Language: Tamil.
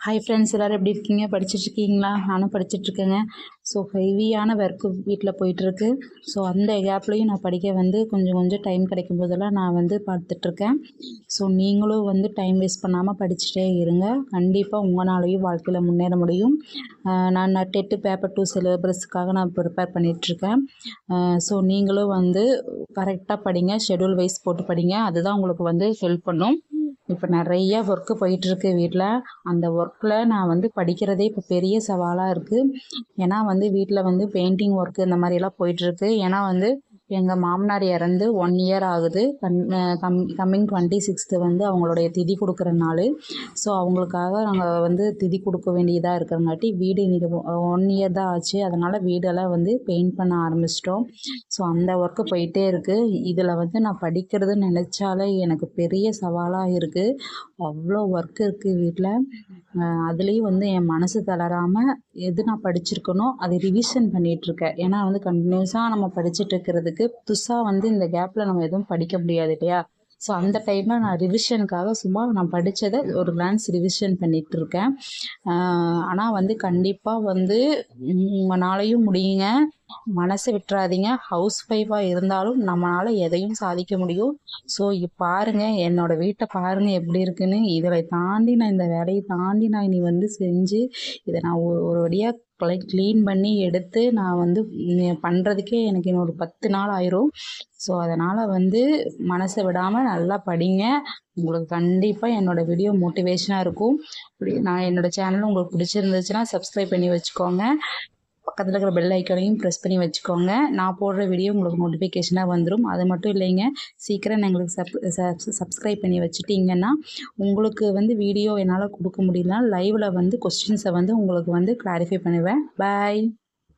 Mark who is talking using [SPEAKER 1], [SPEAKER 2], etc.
[SPEAKER 1] ஹாய் ஃப்ரெண்ட்ஸ், எல்லோரும் எப்படி இருக்கீங்க? படிச்சுட்ருக்கீங்களா? நானும் படிச்சுட்ருக்கேங்க. ஸோ ஹெவியான ஒர்க்கு வீட்டில் போயிட்டுருக்கு. ஸோ அந்த கேப்லேயும் நான் படிக்க கொஞ்சம் கொஞ்சம் டைம் கிடைக்கும் போதெல்லாம் நான் பார்த்துட்ருக்கேன். ஸோ நீங்களும் டைம் வேஸ்ட் பண்ணாமல் படிச்சுட்டே இருங்க. கண்டிப்பாக உங்களாலையும் வாழ்க்கையில் முன்னேற முடியும். நான் டெட்டு பேப்பர் 2 சிலபஸுக்காக நான் ப்ரிப்பேர் பண்ணிகிட்ருக்கேன். ஸோ நீங்களும் கரெக்டாக படிங்க, ஷெட்யூல் வைஸ் போட்டு படிங்க. அதுதான் உங்களுக்கு ஹெல்ப் பண்ணும். இப்போ நிறைய ஒர்க்கு போயிட்டுருக்கு வீட்டில். அந்த ஒர்க்கில் நான் படிக்கிறதே இப்போ பெரிய சவாலாக இருக்குது. ஏன்னா வீட்டில் பெயிண்டிங் ஒர்க்கு இந்த மாதிரியெல்லாம் போயிட்டுருக்கு. ஏன்னா எங்கள் மாமனார் இறந்து 1 இயர் ஆகுது. கம்மிங் 26th அவங்களுடைய திதி கொடுக்குற நாள். ஸோ அவங்களுக்காக நாங்கள் திதி கொடுக்க வேண்டியதாக இருக்கிறங்காட்டி வீடு இன்றைக்கி 1 இயர் தான் ஆச்சு. அதனால் வீடெல்லாம் பெயிண்ட் பண்ண ஆரம்பிச்சிட்டோம். ஸோ அந்த ஒர்க்கு போயிட்டே இருக்குது. இதில் நான் படிக்கிறதுன்னு நினச்சாலே எனக்கு பெரிய சவாலாக இருக்குது. அவ்வளோ ஒர்க் இருக்குது வீட்டில். அதுலேயும் என் மனசு தளராமல் எது நான் படிச்சிருக்கனோ அதை ரிவிஷன் பண்ணிகிட்ருக்கேன். ஏன்னா கண்டினியூஸாக நம்ம படிச்சுட்டு இருக்கிறதுக்கு புதுசாக இந்த கேப்பில் நம்ம எதுவும் படிக்க முடியாது இல்லையா? ஸோ அந்த டைமில் நான் ரிவிஷனுக்காக சும்மா நான் படித்ததை ஒரு கிளான்ஸ் ரிவிஷன் பண்ணிகிட்ருக்கேன். ஆனால் கண்டிப்பாக உங்களாலையும் முடியுங்க. மனசை விட்டுறாதீங்க. ஹவுஸ் ஒய்ஃபாக இருந்தாலும் நம்மளால் எதையும் சாதிக்க முடியும். ஸோ பாருங்கள், என்னோடய வீட்டை பாருங்கள் எப்படி இருக்குன்னு. இதில் தாண்டி நான் இந்த வேலையை தாண்டி நான் இனி செஞ்சு இதை நான் ஒரு வழியாக க்ளீன் பண்ணி எடுத்து நான் பண்ணுறதுக்கே எனக்கு இன்னொரு 10 நாள் ஆயிரும். ஸோ அதனால் மனசை விடாமல் நல்லா படிங்க. உங்களுக்கு கண்டிப்பாக என்னோடய வீடியோ மோட்டிவேஷனாக இருக்கும். நான் என்னோடய சேனல் உங்களுக்கு பிடிச்சிருந்துச்சுன்னா சப்ஸ்கிரைப் பண்ணி வச்சுக்கோங்க. பக்கத்தில் இருக்கிற பெல் ஐக்கானையும் ப்ரெஸ் பண்ணி வச்சுக்கோங்க. நான் போடுற வீடியோ உங்களுக்கு நோட்டிஃபிகேஷனாக வந்துடும். அது மட்டும் இல்லைங்க, சீக்கிரம் எங்களுக்கு சப்ஸ்கிரைப் பண்ணி வச்சுட்டிங்கன்னா உங்களுக்கு வீடியோ என்னால் கொடுக்க முடியலனா லைவில் கொஸ்டின்ஸை உங்களுக்கு கிளாரிஃபை பண்ணுவேன். பாய்.